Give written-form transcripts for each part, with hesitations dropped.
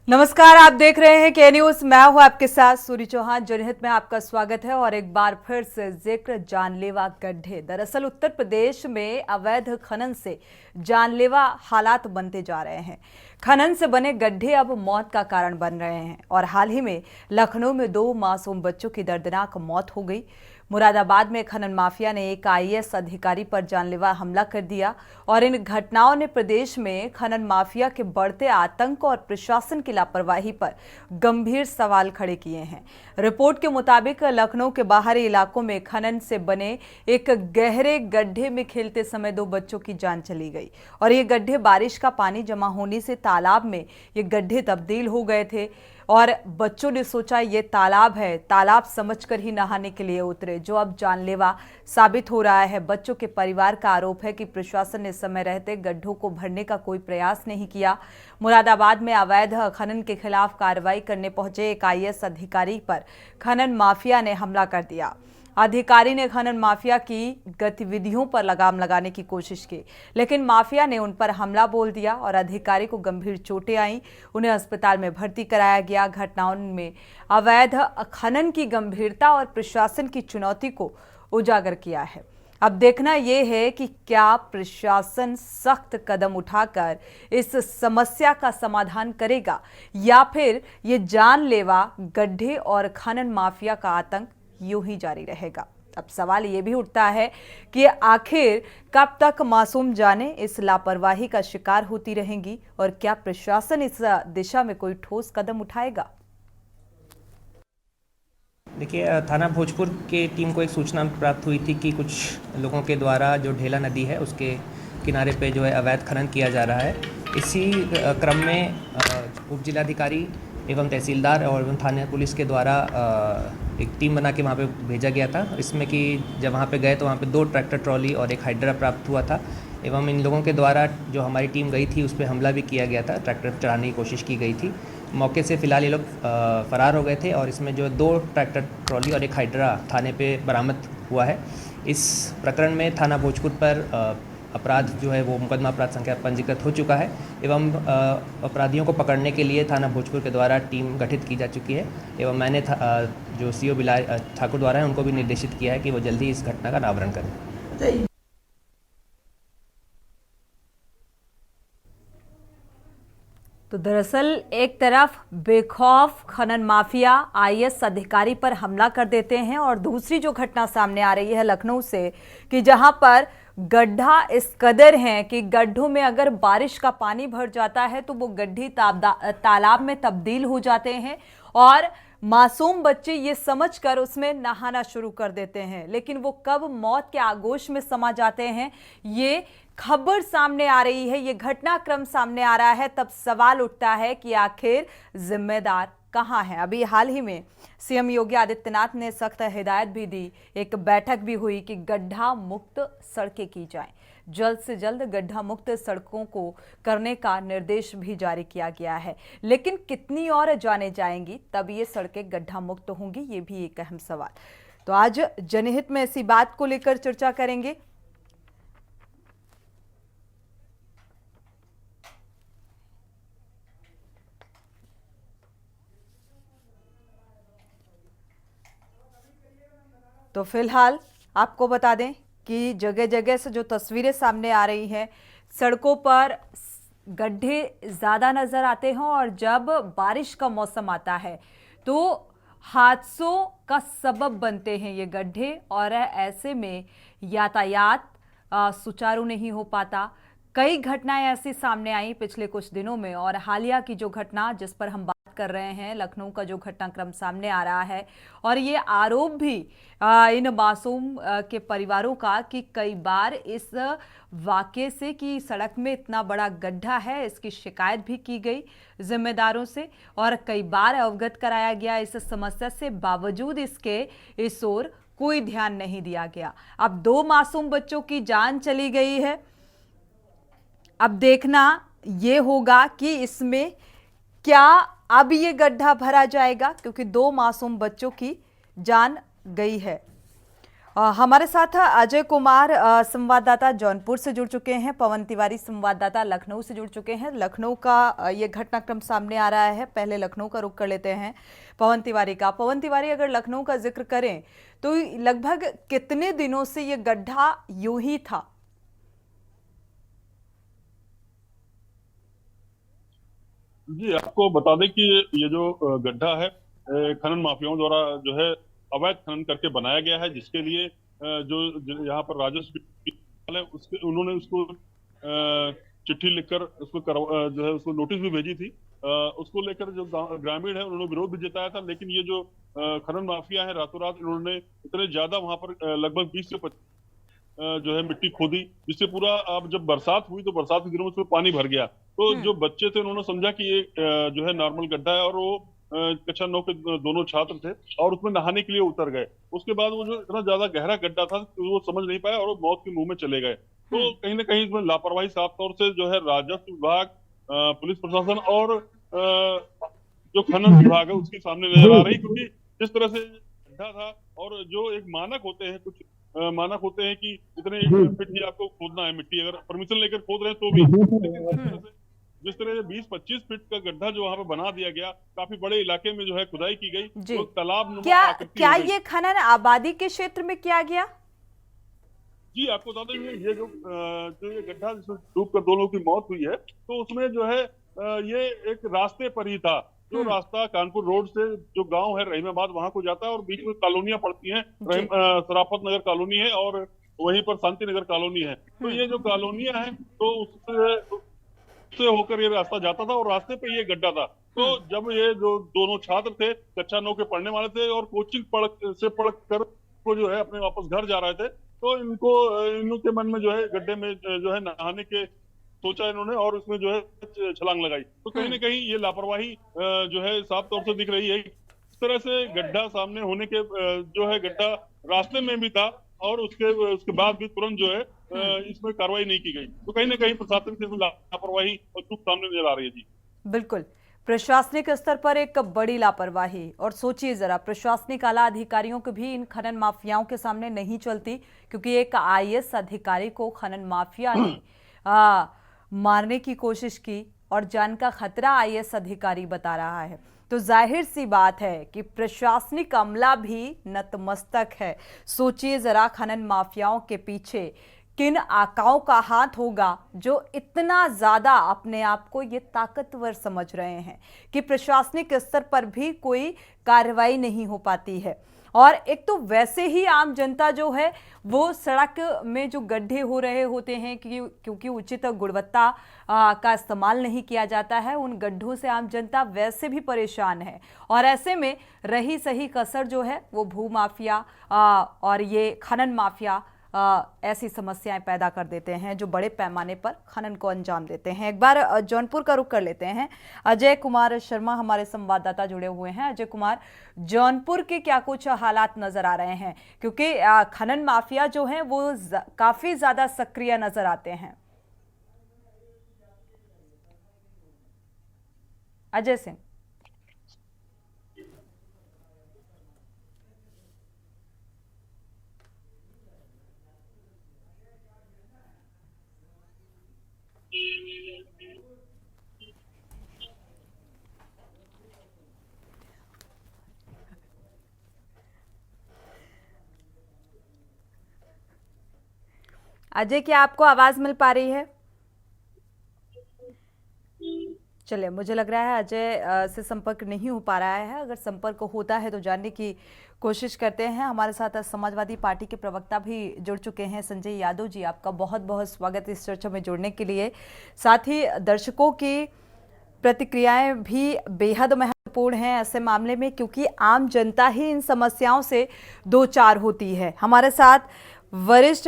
नमस्कार, आप देख रहे हैं के न्यूज। मैं हूं आपके साथ सूरी चौहान। जनहित में आपका स्वागत है और एक बार फिर से जिक्र जानलेवा गड्ढे। दरअसल उत्तर प्रदेश में अवैध खनन से जानलेवा हालात बनते जा रहे हैं। खनन से बने गड्ढे अब मौत का कारण बन रहे हैं और हाल ही में लखनऊ में 2 मासूम बच्चों की दर्दनाक मौत हो गई। मुरादाबाद में खनन माफिया ने एक आईएएस अधिकारी पर जानलेवा हमला कर दिया और इन घटनाओं ने प्रदेश में खनन माफिया के बढ़ते आतंक और प्रशासन की लापरवाही पर गंभीर सवाल खड़े किए हैं। रिपोर्ट के मुताबिक लखनऊ के बाहरी इलाकों में खनन से बने एक गहरे गड्ढे में खेलते समय 2 बच्चों की जान चली गई और ये गड्ढे बारिश का पानी जमा होने से तालाब में ये गड्ढे तब्दील हो गए थे और बच्चों ने सोचा ये तालाब है, तालाब समझकर ही नहाने के लिए उतरे, जो अब जानलेवा साबित हो रहा है। बच्चों के परिवार का आरोप है कि प्रशासन ने समय रहते गड्ढों को भरने का कोई प्रयास नहीं किया। मुरादाबाद में अवैध खनन के खिलाफ कार्रवाई करने पहुंचे एक आईएएस अधिकारी पर खनन माफिया ने हमला कर दिया। अधिकारी ने खनन माफिया की गतिविधियों पर लगाम लगाने की कोशिश की, लेकिन माफिया ने उन पर हमला बोल दिया और अधिकारी को गंभीर चोटें आईं। उन्हें अस्पताल में भर्ती कराया गया। घटनाओं में अवैध खनन की गंभीरता और प्रशासन की चुनौती को उजागर किया है। अब देखना यह है कि क्या प्रशासन सख्त कदम उठाकर इस समस्या का समाधान करेगा या फिर ये जानलेवा गड्ढे और खनन माफिया का आतंक यूं ही जारी रहेगा। अब सवाल ये भी उठता है कि आखिर कब तक मासूम जानें इस लापरवाही का शिकार होती रहेंगी और क्या प्रशासन इस दिशा में कोई ठोस कदम उठाएगा। देखिए, थाना भोजपुर के टीम को एक सूचना प्राप्त हुई थी कि कुछ लोगों के द्वारा जो ढेला नदी है उसके किनारे पे जो है अवैध खनन किया जा रहा है। इसी क्रम में उप जिलाधिकारी एवं तहसीलदार और एवं थाना पुलिस के द्वारा एक टीम बना के वहाँ पे भेजा गया था। इसमें कि जब वहाँ पे गए तो वहाँ पे 2 ट्रैक्टर ट्रॉली और एक हाइड्रा प्राप्त हुआ था एवं इन लोगों के द्वारा जो हमारी टीम गई थी उस पर हमला भी किया गया था, ट्रैक्टर चढ़ाने की कोशिश की गई थी। मौके से फ़िलहाल ये लोग फ़रार हो गए थे और इसमें जो 2 ट्रैक्टर ट्रॉली और एक हाइड्रा थाने पे बरामद हुआ है। इस प्रकरण में थाना भोजपुर पर अपराध जो है वो मुकदमा अपराध संख्या पंजीकृत हो चुका है एवं अपराधियों को पकड़ने के लिए थाना भोजपुर के द्वारा टीम गठित की जा चुकी है एवं मैंने जो सीओ बिलाय ठाकुर द्वारा है उनको भी निर्देशित किया है कि वो जल्दी इस घटना का अनावरण करें। तो दरअसल एक तरफ बेखौफ खनन माफिया आईएएस अधिकारी पर हमला कर देते हैं और दूसरी जो घटना सामने आ रही है लखनऊ से कि जहां पर गड्ढा इस कदर हैं कि गड्ढों में अगर बारिश का पानी भर जाता है तो वो गड्ढे तालाब में तब्दील हो जाते हैं और मासूम बच्चे ये समझकर उसमें नहाना शुरू कर देते हैं। लेकिन वो कब मौत के आगोश में समा जाते हैं, ये खबर सामने आ रही है, ये घटनाक्रम सामने आ रहा है। तब सवाल उठता है कि आखिर जिम्मेदार कहां है। अभी हाल ही में सीएम योगी आदित्यनाथ ने सख्त हिदायत भी दी, एक बैठक भी हुई कि गड्ढा मुक्त सड़कें की जाएं। जल्द से जल्द गड्ढा मुक्त सड़कों को करने का निर्देश भी जारी किया गया है। लेकिन कितनी और जाने जाएंगी तब ये सड़कें गड्ढा मुक्त होंगी, ये भी एक अहम सवाल। तो आज जनहित में इसी बात को लेकर चर्चा करेंगे। तो फिलहाल आपको बता दें कि जगह जगह से जो तस्वीरें सामने आ रही हैं, सड़कों पर गड्ढे ज़्यादा नज़र आते हैं और जब बारिश का मौसम आता है तो हादसों का सबब बनते हैं ये गड्ढे और ऐसे में यातायात सुचारू नहीं हो पाता। कई घटनाएं ऐसी सामने आई पिछले कुछ दिनों में और हालिया की जो घटना जिस पर हम बात कर रहे हैं, लखनऊ का जो घटनाक्रम सामने आ रहा है और ये आरोप भी इन मासूम के परिवारों का कि कई बार इस वाकये से कि सड़क में इतना बड़ा गड्ढा है, इसकी शिकायत भी की गई जिम्मेदारों से और कई बार अवगत कराया गया इस समस्या से, बावजूद इसके इस ओर कोई ध्यान नहीं दिया गया। अब 2 मासूम बच्चों की जान चली गई है। अब देखना ये होगा कि इसमें क्या अब ये गड्ढा भरा जाएगा, क्योंकि 2 मासूम बच्चों की जान गई है। हमारे साथ अजय कुमार संवाददाता जौनपुर से जुड़ चुके हैं। पवन तिवारी संवाददाता लखनऊ से जुड़ चुके हैं। लखनऊ का ये घटनाक्रम सामने आ रहा है। पहले लखनऊ का रुख कर लेते हैं पवन तिवारी का। पवन तिवारी, अगर लखनऊ का जिक्र करें तो लगभग कितने दिनों से ये गड्ढा यूं ही था? जी, आपको बता दें कि ये जो गड्ढा है खनन माफियाओं द्वारा जो है अवैध खनन करके बनाया गया है, जिसके लिए जो यहाँ पर राजस्व है उसके उन्होंने उसको चिट्ठी लिखकर उसको जो है उसको नोटिस भी भेजी थी। उसको लेकर जो ग्रामीण है उन्होंने विरोध भी जताया था, लेकिन ये जो खनन माफिया है रातों रात इन्होंने इतने ज्यादा वहां पर लगभग 20 से 25 जो है मिट्टी खोदी, जिससे पूरा अब जब बरसात हुई तो बरसात के दिनों में उसमें पानी भर गया। तो जो बच्चे थे उन्होंने समझा कि ये जो है नॉर्मल गड्ढा है, और वो कक्षा 9 के दोनों छात्र थे और उसमें नहाने के लिए उतर गए। उसके बाद वो जो इतना ज्यादा गहरा गड्ढा था तो वो समझ नहीं पाया और वो मौत के मुंह में चले गए। तो कहीं ना कहीं इसमें लापरवाही साफ तौर से जो है राजस्व विभाग, पुलिस प्रशासन और जो खनन विभाग है उसके सामने नजर आ रही, क्योंकि जिस तरह से गड्ढा था और जो एक मानक होते हैं, कुछ मानक होते हैं कि इतने फीट ही आपको खोदना है मिट्टी, अगर परमिशन लेकर खोद रहे हैं तो भी। जिस तरह से 20-25 फीट का गड्ढा जो वहां पे बना दिया गया, काफी बड़े इलाके में जो है खुदाई की गई, तो तालाब क्या ये खनन आबादी के क्षेत्र में किया गया? जी, आपको बता दें ये जो ये गड्ढा जिसमें डूब कर 2 लोगों की मौत हुई है, तो उसमें जो है ये एक रास्ते पर ही था। जो रास्ता कानपुर रोड से जो गांव है रहीमाबाद वहां को जाता है, और बीच में कॉलोनियां पड़ती हैं, सराफत नगर कॉलोनी है और वहीं पर शांति नगर कॉलोनी है। तो ये जो कॉलोनियां हैं तो उससे होकर ये रास्ता जाता था और रास्ते पे ये गड्ढा था। तो जब ये जो दोनों छात्र थे, कक्षा 9 के पढ़ने वाले थे और कोचिंग पढ़ कर को जो है अपने वापस घर जा रहे थे, तो इनके मन में जो है गड्ढे में जो है नहाने के सोचा इन्होंने और उसमें जो है छलांग लगाई। तो कहीं ना कहीं ये लापरवाही जो है साफ तौर से दिख रही है। इस तरह से गड्ढा सामने होने के जो है गड्ढा रास्ते में भी था और उसके बाद भी तुरंत जो है इसमें कार्रवाई नहीं की गई। तो कहीं ना कहीं प्रशासन की लापरवाही और चूक सामने नजर आ रही है। जी बिल्कुल, प्रशासनिक स्तर पर एक बड़ी लापरवाही। और सोचिए जरा, प्रशासनिक आला अधिकारियों को भी इन खनन माफियाओं के सामने नहीं चलती, क्योंकि एक आईएएस अधिकारी को खनन माफिया ने मारने की कोशिश की और जान का खतरा आईएएस अधिकारी बता रहा है। तो जाहिर सी बात है कि प्रशासनिक अमला भी नतमस्तक है। सोचिए जरा, खनन माफियाओं के पीछे किन आकाओं का हाथ होगा जो इतना ज्यादा अपने आप को ये ताकतवर समझ रहे हैं कि प्रशासनिक स्तर पर भी कोई कार्रवाई नहीं हो पाती है। और एक तो वैसे ही आम जनता जो है वो सड़क में जो गड्ढे हो रहे होते हैं क्योंकि उचित गुणवत्ता का इस्तेमाल नहीं किया जाता है, उन गड्ढों से आम जनता वैसे भी परेशान है। और ऐसे में रही सही कसर जो है वो भू माफिया और ये खनन माफिया ऐसी समस्याएं पैदा कर देते हैं जो बड़े पैमाने पर खनन को अंजाम देते हैं। एक बार जौनपुर का रुख कर लेते हैं। अजय कुमार शर्मा हमारे संवाददाता जुड़े हुए हैं। अजय कुमार, जौनपुर के क्या कुछ हालात नजर आ रहे हैं, क्योंकि खनन माफिया जो हैं वो काफी ज्यादा सक्रिय नजर आते हैं। अजय सिंह। अजय, क्या आपको आवाज मिल पा रही है? चलिए, मुझे लग रहा है अजय से संपर्क नहीं हो पा रहा है। अगर संपर्क होता है तो जानने की कोशिश करते हैं। हमारे साथ समाजवादी पार्टी के प्रवक्ता भी जुड़ चुके हैं, संजय यादव जी। आपका बहुत बहुत स्वागत इस चर्चा में जुड़ने के लिए। साथ ही दर्शकों की प्रतिक्रियाएं भी बेहद महत्वपूर्ण हैं ऐसे मामले में, क्योंकि आम जनता ही इन समस्याओं से दो चार होती है। हमारे साथ वरिष्ठ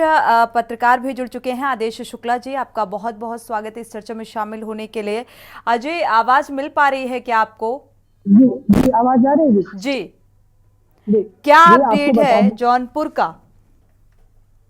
पत्रकार भी जुड़ चुके हैं, आदेश शुक्ला जी। आपका बहुत बहुत स्वागत इस चर्चा में शामिल होने के लिए। अजय, आवाज मिल पा रही है क्या आपको? जी, आवाज आ रही है जी। क्या अपडेट है जौनपुर का?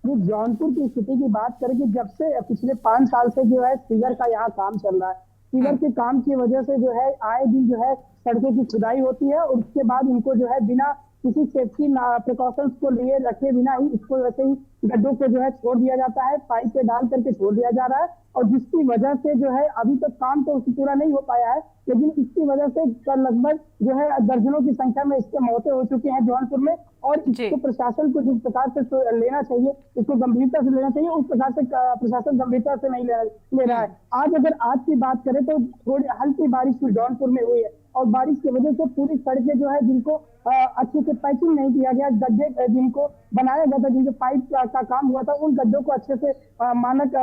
जौनपुर की स्थिति की बात करें कि जब से पिछले 5 साल से जो है सीवर का यहाँ काम चल रहा है, सीवर के काम की वजह से जो है आए दिन जो है सड़कों की खुदाई होती है और उसके बाद उनको जो है बिना किसी सेफ्टी प्रिकॉशंस को लिए रखे बिना ही इसको वैसे ही गड्ढों को जो है छोड़ दिया जाता है, पाइप पे डाल करके छोड़ दिया जा रहा है। और जिसकी वजह से जो है अभी तक काम तो पूरा नहीं हो पाया है, लेकिन इसकी वजह से लगभग जो है दर्जनों की संख्या में इसके मौतें हो चुकी हैं जौनपुर में। और इसको प्रशासन को जिस प्रकार से लेना चाहिए, इसको गंभीरता से लेना चाहिए, उस प्रकार से प्रशासन गंभीरता से नहीं ले रहा है। आज की बात करें तो थोड़ी हल्की बारिश जौनपुर में हुई है और बारिश की वजह से पूरी सड़कें जो है जिनको अच्छे से पैचिंग नहीं किया गया, गड्ढे जिनको बनाया गया था, जिनके पाइप का काम हुआ था, उन गड्ढों को अच्छे से मानक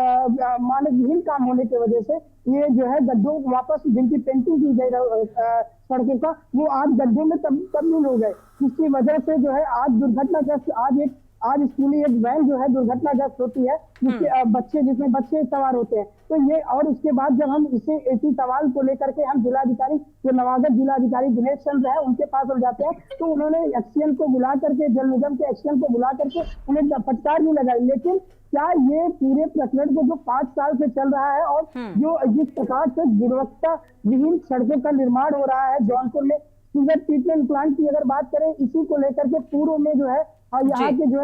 विहीन काम होने की वजह से ये जो है गड्ढों वापस जिनकी पेंटिंग की गई सड़कों का, वो आज गड्ढों में तब्दील हो गए, जिसकी वजह से जो है आज दुर्घटनाग्रस्त आज स्कूली एक वैन जो है दुर्घटनाग्रस्त होती है, जिसमें बच्चे सवार होते हैं। तो ये और उसके बाद जब हम इसी सवाल को लेकर के हम जिलाधिकारी जो नवागत जिलाधिकारी दिनेश चंद्र है उनके पास हम जाते हैं, तो उन्होंने एक्सीएन को बुला करके, जल निगम के एक्सीएन को बुला करके उन्हें फटकार भी लगाई। लेकिन क्या ये पूरे प्रकरण को जो 5 साल से चल रहा है और जो जिस प्रकार से गुणवत्ता विहीन सड़कों का निर्माण हो रहा है जौनपुर में, सीवर ट्रीटमेंट प्लांट की अगर बात करें, इसी को लेकर के पूर्व में जो है यहाँ के जो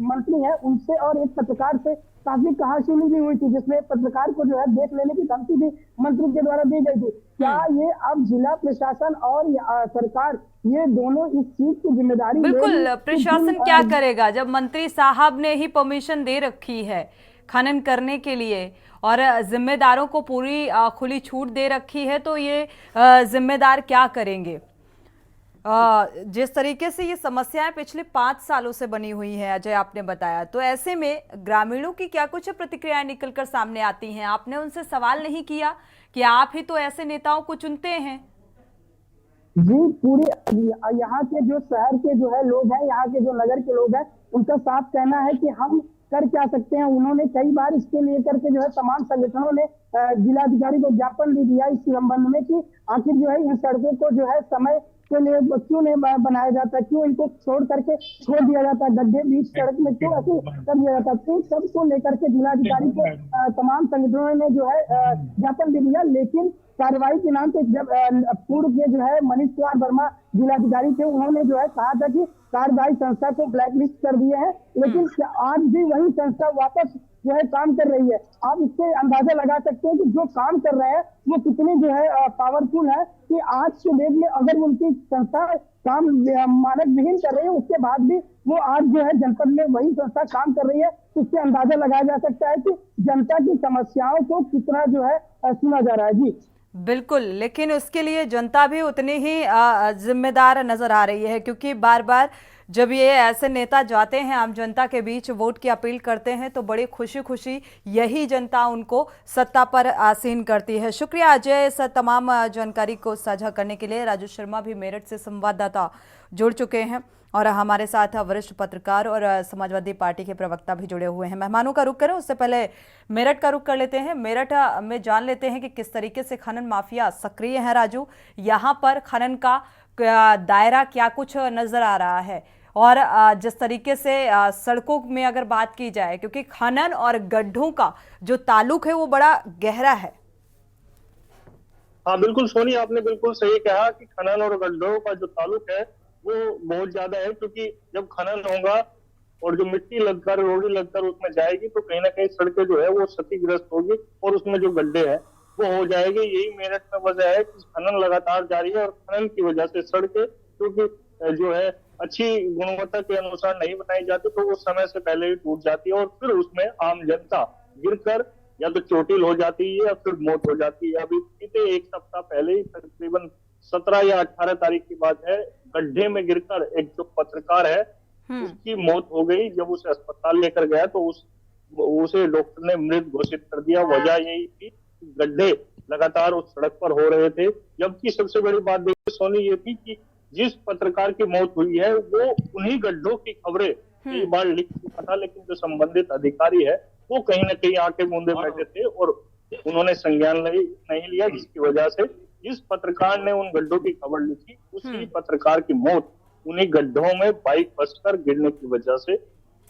मंत्री है उनसे और एक पत्रकार से काफी कहासुनी भी हुई थी, जिसमें पत्रकार को जो है देख लेने की धमकी भी मंत्री के द्वारा दी गई थी। क्या ये अब जिला प्रशासन और सरकार ये दोनों इस चीज की जिम्मेदारी बिल्कुल प्रशासन क्या करेगा जब मंत्री साहब ने ही परमिशन दे रखी है खनन करने के लिए और जिम्मेदारों को पूरी खुली छूट दे रखी है, तो ये जिम्मेदार क्या करेंगे? जिस तरीके से ये समस्याएं पिछले 5 सालों से बनी हुई है अजय आपने बताया, तो ऐसे में ग्रामीणों की क्या कुछ प्रतिक्रियाएं निकलकर सामने आती हैं? आपने उनसे सवाल नहीं किया कि आप ही तो ऐसे नेताओं को चुनते हैं? जी, पूरी यहाँ के जो शहर के जो है लोग हैं, यहाँ के जो नगर के लोग हैं, उनका साफ कहना है कि हम कर क्या सकते हैं। उन्होंने कई बार इसके लिए करके जो है तमाम संगठनों ने जिलाधिकारी को ज्ञापन भी दिया इस संबंध में कि आखिर जो है इन सड़कों को जो है समय के लिए क्यों नहीं बनाया जाता, क्यों इनको छोड़ दिया जाता है, गड्ढे बीच सड़क में क्यों ऐसे कर दिया जाता है। तो सबको लेकर के जिलाधिकारी को तमाम संगठनों ने जो है ज्ञापन भी दिया, लेकिन कार्रवाई के नाम पे जब पूर्व के जो है मनीष कुमार वर्मा जिलाधिकारी थे, उन्होंने जो है कहा था कि कार्यदायी संस्था को ब्लैकलिस्ट कर दिए हैं, लेकिन आज भी वही संस्था वापस जो है काम कर रही है। आप इससे अंदाजा लगा सकते हैं कि जो काम कर रहे हैं वो कितने जो है पावरफुल है कि आज के डेट में अगर उनकी संस्था काम मानक विहीन कर रही है, उसके बाद भी वो आज जो है जनपद में वही संस्था काम कर रही है। इससे अंदाजा लगाया जा सकता है कि जनता की समस्याओं को कितना जो है सुना जा रहा है। जी बिल्कुल, लेकिन उसके लिए जनता भी उतनी ही जिम्मेदार नजर आ रही है, क्योंकि बार बार जब ये ऐसे नेता जाते हैं आम जनता के बीच वोट की अपील करते हैं तो बड़ी खुशी खुशी यही जनता उनको सत्ता पर आसीन करती है। शुक्रिया अजय इस तमाम जानकारी को साझा करने के लिए। राजू शर्मा भी मेरठ से संवाददाता जुड़ चुके हैं और हमारे साथ वरिष्ठ पत्रकार और समाजवादी पार्टी के प्रवक्ता भी जुड़े हुए हैं। मेहमानों का रुख करें उससे पहले मेरठ का रुख कर लेते हैं। मेरठ में जान लेते हैं कि किस तरीके से खनन माफिया सक्रिय है। राजू, यहाँ पर खनन का दायरा क्या कुछ नजर आ रहा है और जिस तरीके से सड़कों में अगर बात की जाए, क्योंकि खनन और गड्ढों का जो ताल्लुक है वो बड़ा गहरा है। हाँ बिल्कुल सोनी, आपने बिल्कुल सही कहा कि खनन और गड्ढों का जो ताल्लुक है वो बहुत ज्यादा है, क्योंकि जब खनन होगा और जो मिट्टी लगकर रोड़ी लगकर उसमें जाएगी तो कहीं ना कहीं सड़कें जो है वो क्षतिग्रस्त होगी और उसमें जो गड्ढे हैं वो हो जाएंगे। यही मेरठ में वजह है कि खनन लगातार जारी है और खनन की वजह से सड़कें क्योंकि जो है अच्छी गुणवत्ता के अनुसार नहीं बनाई जाती तो वो समय से पहले ही टूट जाती है और फिर उसमें आम जनता गिरकर या तो चोटिल हो जाती है या फिर मौत हो जाती है। अभी बीते 1 सप्ताह पहले ही तकरीबन 17 या 18 तारीख की बात है, गड्ढे में गिरकर एक जो पत्रकार है उसकी मौत हो गई। जब उसे अस्पताल लेकर गया तो उसे डॉक्टर ने मृत घोषित कर दिया। वजह यही थी कि गड्ढे लगातार उस सड़क पर हो रहे थे। जबकि सबसे बड़ी बात देखिए सोनी ये थी कि जिस पत्रकार की मौत हुई है वो उन्हीं गड्ढों की खबरें कई बार लिख चुका था, लेकिन जो संबंधित अधिकारी है वो कहीं ना कहीं आंखें मूंदे बैठे थे और उन्होंने संज्ञान नहीं लिया, जिसकी वजह से जिस पत्रकार ने उन गड्ढों की खबर लिखी उसी पत्रकार की मौत उन्हीं गड्ढों में बाइक फंसकर गिरने की वजह से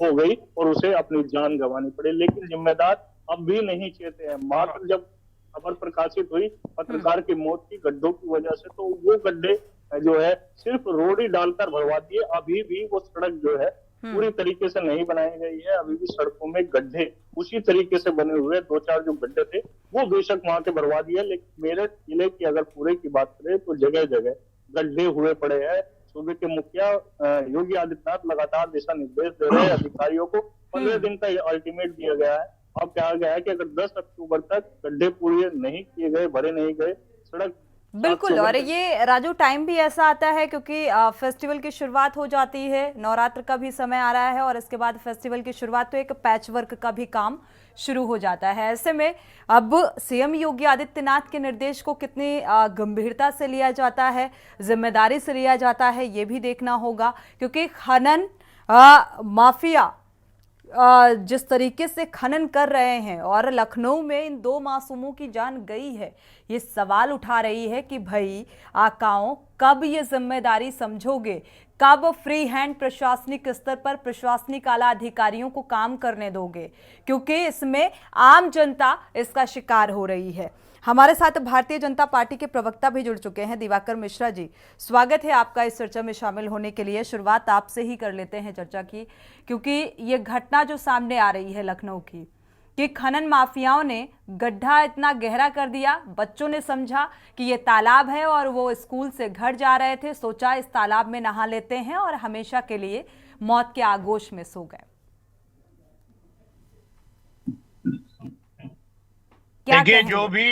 हो गई और उसे अपनी जान गंवानी पड़ी। लेकिन जिम्मेदार अब भी नहीं चेते हैं। मात्र जब खबर प्रकाशित हुई पत्रकार की मौत की गड्ढों की वजह से तो वो गड्ढे जो है सिर्फ रोड़ी डालकर भरवा दिए। अभी भी वो सड़क जो है पूरी तरीके से नहीं बनाई गई है। अभी भी सड़कों में गड्ढे उसी तरीके से बने हुए, 2-4 जो गड्ढे थे वो बेशक वहां के भरवा दिए, लेकिन मेरठ जिले की अगर पूरे की बात करें तो जगह जगह गड्ढे हुए पड़े हैं। सूबे के मुखिया योगी आदित्यनाथ लगातार दिशा निर्देश दे रहे हैं अधिकारियों को। 15 दिन का अल्टीमेट दिया गया है। अब कहा गया है कि अगर 10 अक्टूबर तक गड्ढे पूरे नहीं किए गए, भरे नहीं गए, सड़क बिल्कुल। और ये राजू टाइम भी ऐसा आता है क्योंकि फेस्टिवल की शुरुआत हो जाती है, नवरात्र का भी समय आ रहा है और इसके बाद फेस्टिवल की शुरुआत, तो एक पैच वर्क का भी काम शुरू हो जाता है। ऐसे में अब सीएम योगी आदित्यनाथ के निर्देश को कितनी गंभीरता से लिया जाता है, जिम्मेदारी से लिया जाता है, ये भी देखना होगा। क्योंकि खनन माफिया जिस तरीके से खनन कर रहे हैं और लखनऊ में इन 2 मासूमों की जान गई है, ये सवाल उठा रही है कि भाई आकाओं कब ये जिम्मेदारी समझोगे, कब फ्री हैंड प्रशासनिक स्तर पर प्रशासनिक आला अधिकारियों को काम करने दोगे, क्योंकि इसमें आम जनता इसका शिकार हो रही है। हमारे साथ भारतीय जनता पार्टी के प्रवक्ता भी जुड़ चुके हैं, दिवाकर मिश्रा जी, स्वागत है आपका इस चर्चा में शामिल होने के लिए। शुरुआत आपसे ही कर लेते हैं चर्चा की, क्योंकि ये घटना जो सामने आ रही है लखनऊ की, कि खनन माफियाओं ने गड्ढा इतना गहरा कर दिया, बच्चों ने समझा कि ये तालाब है और वो स्कूल से घर जा रहे थे, सोचा इस तालाब में नहा लेते हैं और हमेशा के लिए मौत के आगोश में सो गए। देखिए, जो भी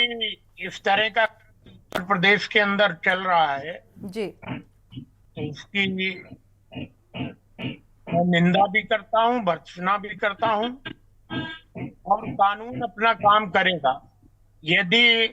इस तरह का उत्तर प्रदेश के अंदर चल रहा है जी, उसकी मैं निंदा भी करता हूं, भर्त्सना भी करता हूं, और कानून अपना काम करेगा। यदि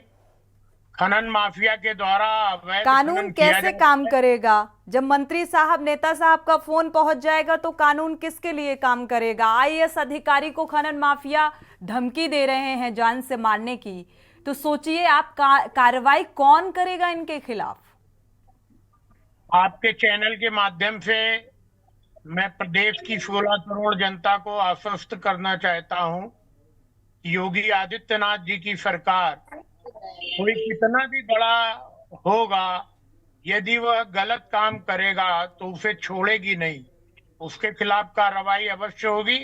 खनन माफिया के द्वारा अवैध कानून खनन किया कैसे जाता काम है, करेगा? जब मंत्री साहब, नेता साहब का फोन पहुंच जाएगा तो कानून किसके लिए काम करेगा? आईएएस अधिकारी को खनन माफिया धमकी दे रहे हैं जान से मारने की, तो सोचिए आप कार्रवाई कौन करेगा इनके खिलाफ? आपके चैनल के माध्यम से मैं प्रदेश की 16 करोड़ जनता को आश्वस्त करना चाहता हूं, योगी आदित्यनाथ जी की सरकार कोई कितना भी बड़ा होगा, यदि वह गलत काम करेगा तो उसे छोड़ेगी नहीं, उसके खिलाफ कार्रवाई अवश्य होगी।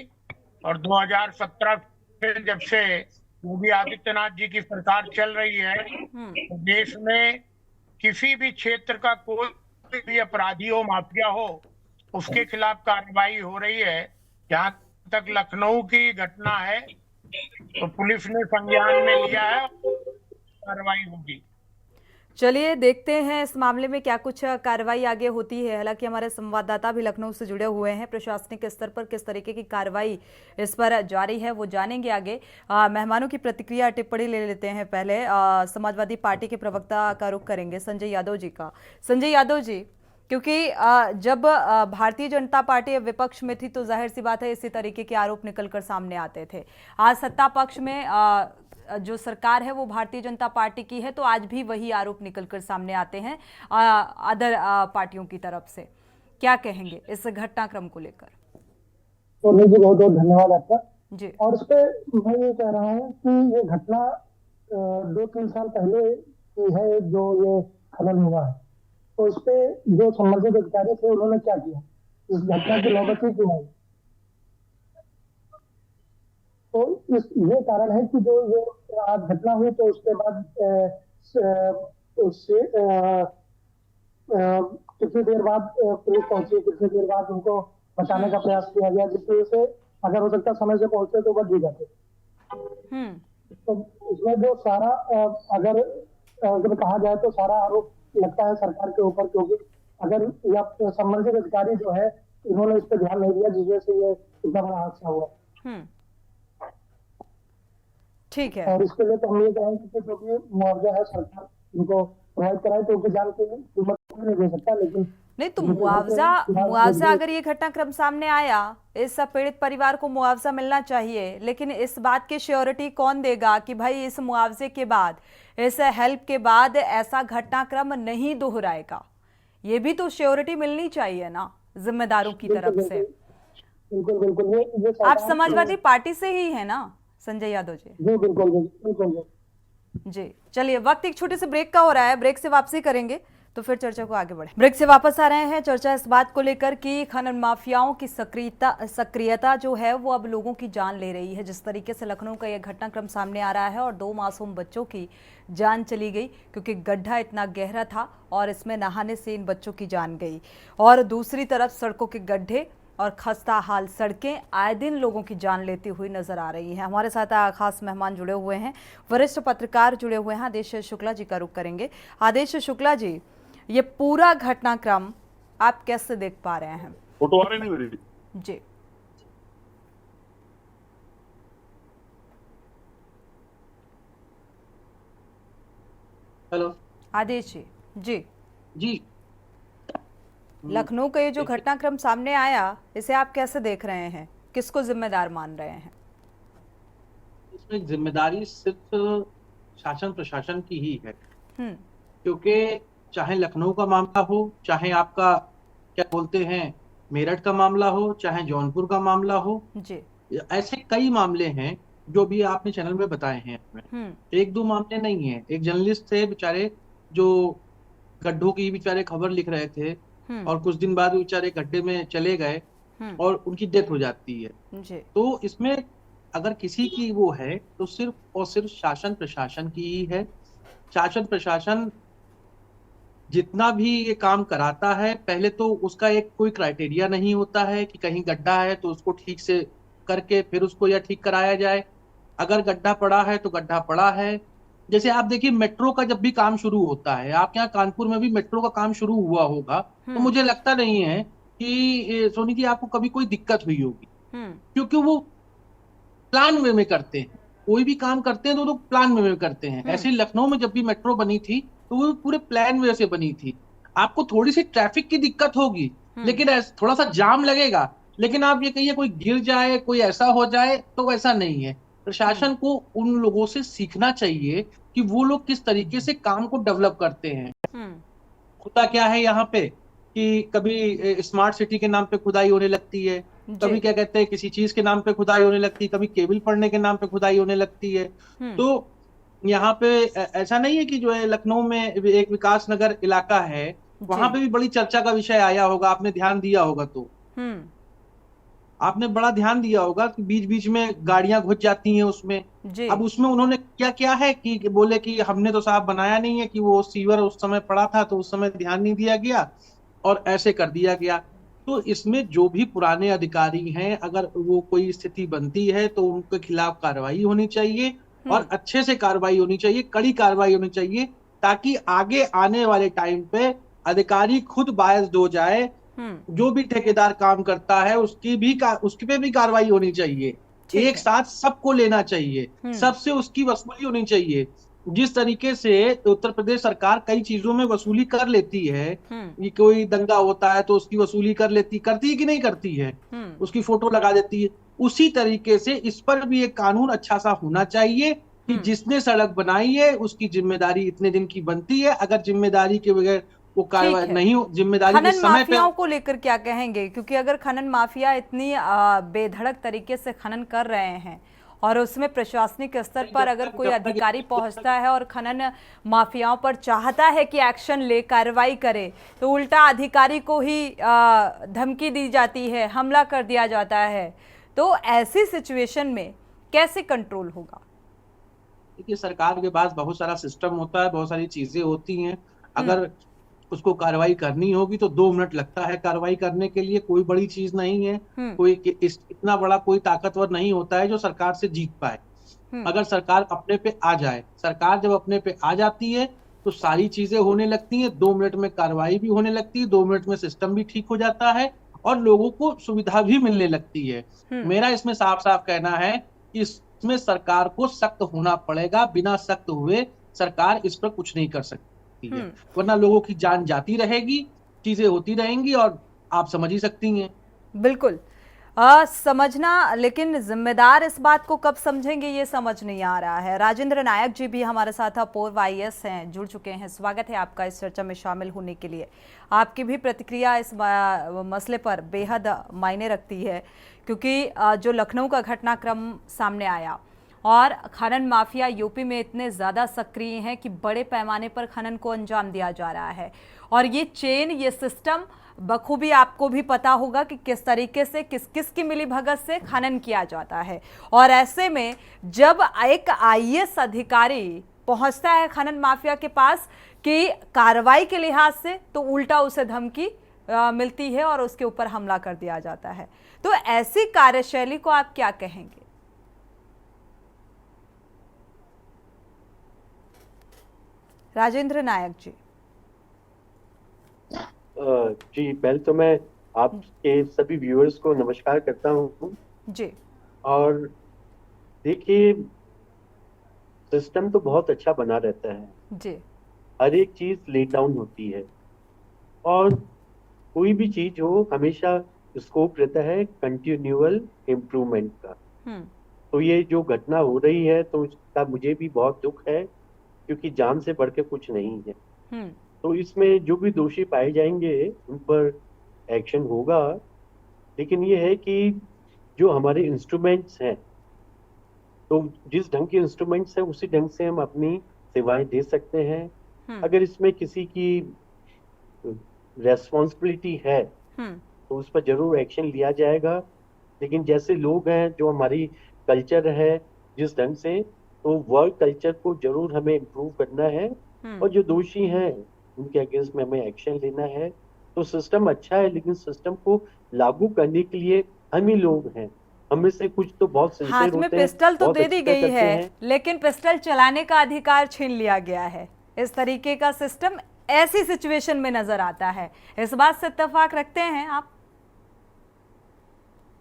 और 2017 से जब से योगी आदित्यनाथ जी की सरकार चल रही है, तो देश में किसी भी क्षेत्र का कोई भी अपराधी हो, माफिया हो, उसके खिलाफ कार्रवाई हो रही है। जहां तक लखनऊ की घटना है तो पुलिस ने संज्ञान में लिया है, कार्रवाई होगी। चलिए देखते हैं इस मामले में क्या कुछ कार्रवाई आगे होती है। हालांकि हमारे संवाददाता भी लखनऊ से जुड़े हुए हैं, प्रशासनिक स्तर पर किस तरीके की कार्रवाई इस पर जारी है वो जानेंगे आगे। मेहमानों की प्रतिक्रिया, टिप्पणी ले लेते हैं। पहले समाजवादी पार्टी के प्रवक्ता का रुख करेंगे, संजय यादव जी का। संजय यादव जी, क्योंकि जब भारतीय जनता पार्टी विपक्ष में थी तो जाहिर सी बात है इसी तरीके के आरोप निकलकर सामने आते थे। आज सत्ता पक्ष में जो सरकार है वो भारतीय जनता पार्टी की है, तो आज भी वही आरोप निकलकर सामने आते हैं अदर पार्टियों की तरफ से। क्या कहेंगे इस घटनाक्रम को लेकर? तो जी बहुत बहुत धन्यवाद आपका जी। और इस पे मैं ये कह रहा हूँ कि ये घटना 2-3 साल पहले की है जो ये खनन हुआ है। तो इस पे जो संबंधित अधिकारी थे उन्होंने क्या किया, इस घटना की नौबत ही क्यों आई? तो ये कारण है कि जो ये आज घटना हुई तो उसके बाद उससे कितनी देर बाद पुलिस पहुंची, कितनी देर बाद उनको बचाने का प्रयास किया गया, जिसकी वजह से अगर हो सकता समय से पहुंचते तो बच भी जाते। तो इसमें जो सारा अगर कहा जाए तो सारा आरोप लगता है सरकार के ऊपर, क्योंकि अगर या संबंधित अधिकारी जो है इन्होंने इस पर ध्यान नहीं दिया, जिस वजह से ये इतना बड़ा हादसा हुआ। ठीक है। और इसके लिए तो हम ये कहेंगे कि जो भी मुआवजा है सरकार इनको प्रोवाइड कराए, तो उनकी जान की कीमत नहीं दे सकता, लेकिन नहीं तो मुआवजा अगर ये घटनाक्रम सामने आया, इस पीड़ित परिवार को मुआवजा मिलना चाहिए, लेकिन इस बात की श्योरिटी कौन देगा कि भाई इस मुआवजे के बाद, इस हेल्प के बाद ऐसा घटनाक्रम नहीं दोहराएगा? ये भी तो श्योरिटी मिलनी चाहिए ना जिम्मेदारों की तरफ से। बिल्कुल बिल्कुल। आप समाजवादी पार्टी से ही है ना संजय यादव जी? जी बिल्कुल बिल्कुल। जी चलिए, वक्त एक छोटे से ब्रेक का हो रहा है, ब्रेक से वापसी करेंगे। तो फिर चर्चा को आगे बढ़े। ब्रेक से वापस आ रहे हैं। चर्चा इस बात को लेकर कि खनन माफियाओं की सक्रियता जो है वो अब लोगों की जान ले रही है। जिस तरीके से लखनऊ का यह घटनाक्रम सामने आ रहा है और 2 मासूम बच्चों की जान चली गई क्योंकि गड्ढा इतना गहरा था और इसमें नहाने से इन बच्चों की जान गई। और दूसरी तरफ सड़कों के गड्ढे और खस्ता हाल सड़कें आए दिन लोगों की जान लेती हुई नजर आ रही हैं। हमारे साथ खास मेहमान जुड़े हुए हैं, वरिष्ठ पत्रकार जुड़े हुए हैं। आदेश शुक्ला जी का रुख करेंगे। आदेश शुक्ला जी, ये पूरा घटनाक्रम आप कैसे देख पा रहे हैं? फोटो आ रही नहीं मेरी? जी हेलो आदेश जी। जी जी। लखनऊ का ये जो घटनाक्रम सामने आया, इसे आप कैसे देख रहे हैं? किसको जिम्मेदार मान रहे हैं? इसमें जिम्मेदारी सिर्फ शासन प्रशासन की ही है, हम्म क्योंकि चाहे लखनऊ का मामला हो, चाहे आपका क्या बोलते हैं मेरठ का मामला हो, चाहे जौनपुर का मामला हो, जी ऐसे कई मामले हैं जो भी आपने चैनल में बताए हैं। एक दो मामले नहीं है। एक जर्नलिस्ट थे बेचारे जो गड्ढों की बेचारे खबर लिख रहे थे और कुछ दिन बाद बेचारे गड्ढे में चले गए और उनकी डेथ हो जाती है। जी तो इसमें अगर किसी की वो है तो सिर्फ और सिर्फ शासन प्रशासन की ही है। शासन प्रशासन जितना भी ये काम कराता है, पहले तो उसका एक कोई क्राइटेरिया नहीं होता है कि कहीं गड्ढा है तो उसको ठीक से करके फिर उसको या ठीक कराया जाए। अगर गड्ढा पड़ा है तो गड्ढा पड़ा है। जैसे आप देखिए मेट्रो का जब भी काम शुरू होता है, आप यहाँ कानपुर में भी मेट्रो का काम शुरू हुआ होगा, तो मुझे लगता नहीं है कि सोनी जी आपको कभी कोई दिक्कत हुई होगी, क्योंकि वो प्लान वे में करते हैं। कोई भी काम करते हैं तो लोग प्लान वे में करते हैं। ऐसे लखनऊ में जब भी मेट्रो बनी थी तो वो पूरे प्लान वे से बनी थी। आपको थोड़ी सी ट्रैफिक की दिक्कत होगी, लेकिन थोड़ा सा जाम लगेगा, लेकिन आप ये कहिए कोई गिर जाए, कोई ऐसा हो जाए, तो वैसा नहीं है। प्रशासन को उन लोगों से सीखना चाहिए कि वो लोग किस तरीके से काम को डेवलप करते हैं। होता क्या है यहाँ पे कि कभी स्मार्ट सिटी के नाम पे खुदाई होने लगती है, कभी क्या कहते हैं किसी चीज के नाम पे खुदाई होने लगती है, कभी केबल पड़ने के नाम पे खुदाई होने लगती है। तो यहाँ पे ऐसा नहीं है कि जो है लखनऊ में एक विकास नगर इलाका है, वहां पे भी बड़ी चर्चा का विषय आया होगा, आपने ध्यान दिया होगा तो आपने बड़ा ध्यान दिया होगा कि बीच बीच में गाड़ियां घुस जाती हैं उसमें। अब उसमें उन्होंने क्या किया है कि बोले कि हमने तो साहब बनाया नहीं है, कि वो सीवर उस समय पड़ा था तो उस समय ध्यान नहीं दिया गया और ऐसे कर दिया गया। तो इसमें जो भी पुराने अधिकारी हैं, अगर वो कोई स्थिति बनती है तो उनके खिलाफ कार्रवाई होनी चाहिए और अच्छे से कार्रवाई होनी चाहिए, कड़ी कार्रवाई होनी चाहिए, ताकि आगे आने वाले टाइम पे अधिकारी खुद बायस्ड हो जाए। जो भी ठेकेदार काम करता है उसकी पे भी कार्रवाई होनी चाहिए। एक साथ सबको लेना चाहिए, सबसे उसकी वसूली होनी चाहिए। जिस तरीके से उत्तर प्रदेश सरकार कई चीजों में वसूली कर लेती है, ये कोई दंगा होता है तो उसकी वसूली करती है कि नहीं करती है, उसकी फोटो लगा देती है। उसी तरीके से इस पर भी एक कानून अच्छा सा होना चाहिए कि जिसने सड़क बनाई है उसकी जिम्मेदारी इतने दिन की बनती है। अगर जिम्मेदारी के बगैर वो कार्रवाई नहीं हो, जिम्मेदारी के खनन समय माफियाओं को लेकर क्या कहेंगे? क्योंकि अगर खनन माफिया इतनी बेधड़क तरीके से खनन कर रहे हैं और उसमें प्रशासनिक स्तर पर अगर कोई अधिकारी पहुंचता है और खनन माफियाओं पर चाहता है कि एक्शन ले, कार्रवाई करे, तो उल्टा अधिकारी को ही धमकी दी जाती है, हमला कर दिया जाता है, तो ऐसी सिचुएशन में कैसे कंट्रोल होगा? देखिए सरकार के पास बहुत सारा सिस्टम होता है, बहुत सारी चीजें होती हैं। अगर उसको कार्रवाई करनी होगी तो 2 मिनट लगता है कार्रवाई करने के लिए, कोई बड़ी चीज नहीं है। कोई इतना बड़ा कोई ताकतवर नहीं होता है जो सरकार से जीत पाए। अगर सरकार अपने पे आ जाए, सरकार जब अपने पे आ जाती है तो सारी चीजें होने लगती हैं। 2 मिनट में कार्रवाई भी होने लगती है, 2 मिनट में सिस्टम भी ठीक हो जाता है और लोगों को सुविधा भी मिलने लगती है। मेरा इसमें साफ साफ कहना है कि इसमें सरकार को सख्त होना पड़ेगा। बिना सख्त हुए सरकार इस पर कुछ नहीं कर सकती है, वरना लोगों की जान जाती रहेगी, चीजें होती रहेंगी और आप समझ ही सकती हैं। बिल्कुल समझना, लेकिन जिम्मेदार इस बात को कब समझेंगे ये समझ नहीं आ रहा है। राजेंद्र नायक जी भी हमारे साथ पूर्व IAS हैं, जुड़ चुके हैं। स्वागत है आपका इस चर्चा में शामिल होने के लिए। आपकी भी प्रतिक्रिया इस मसले पर बेहद मायने रखती है, क्योंकि जो लखनऊ का घटनाक्रम सामने आया और खनन माफिया यूपी में इतने ज़्यादा सक्रिय हैं कि बड़े पैमाने पर खनन को अंजाम दिया जा रहा है। और ये चेन, ये सिस्टम बखूबी आपको भी पता होगा कि किस तरीके से किस किस की मिलीभगत से खनन किया जाता है। और ऐसे में जब एक आईएएस अधिकारी पहुंचता है खनन माफिया के पास कि कार्रवाई के लिहाज से, तो उल्टा उसे धमकी मिलती है और उसके ऊपर हमला कर दिया जाता है। तो ऐसी कार्यशैली को आप क्या कहेंगे? राजेंद्र नायक जी। जी, पहले तो मैं आपके सभी व्यूअर्स को नमस्कार करता हूँ जी। और देखिए, सिस्टम तो बहुत अच्छा बना रहता है जी। हर एक चीज लेट डाउन होती है और कोई भी चीज हो हमेशा स्कोप रहता है कंटिन्यूअल इम्प्रूवमेंट का। तो ये जो घटना हो रही है तो इसका मुझे भी बहुत दुख है, क्योंकि जान से बढ़ के कुछ नहीं है। तो इसमें जो भी दोषी पाए जाएंगे उन पर एक्शन होगा, लेकिन ये है कि जो हमारे इंस्ट्रूमेंट्स हैं, तो जिस ढंग के इंस्ट्रूमेंट्स हैं उसी ढंग से हम अपनी सेवाएं दे सकते हैं। अगर इसमें किसी की रेस्पॉन्सिबिलिटी है तो उस पर जरूर एक्शन लिया जाएगा। लेकिन जैसे लोग हैं, जो हमारी कल्चर है जिस ढंग से, तो वर्क कल्चर को जरूर हमें इम्प्रूव करना है और जो दोषी हैं उनके अगेंस्ट में हमें एक्शन लेना है। तो सिस्टम अच्छा है, लेकिन सिस्टम को लागू करने के लिए हम ही लोग हैं। हमें से कुछ तो बहुत सिंसियर हाथ होते में हैं, पिस्टल तो बहुत दे दी अच्छा गई करते है, हैं। लेकिन पिस्टल चलाने का अधिकार छीन लिया गया है। इस तरीके का सिस्टम ऐसी सिचुएशन में नजर आता है। इस बात से इत्तेफाक रखते हैं आप?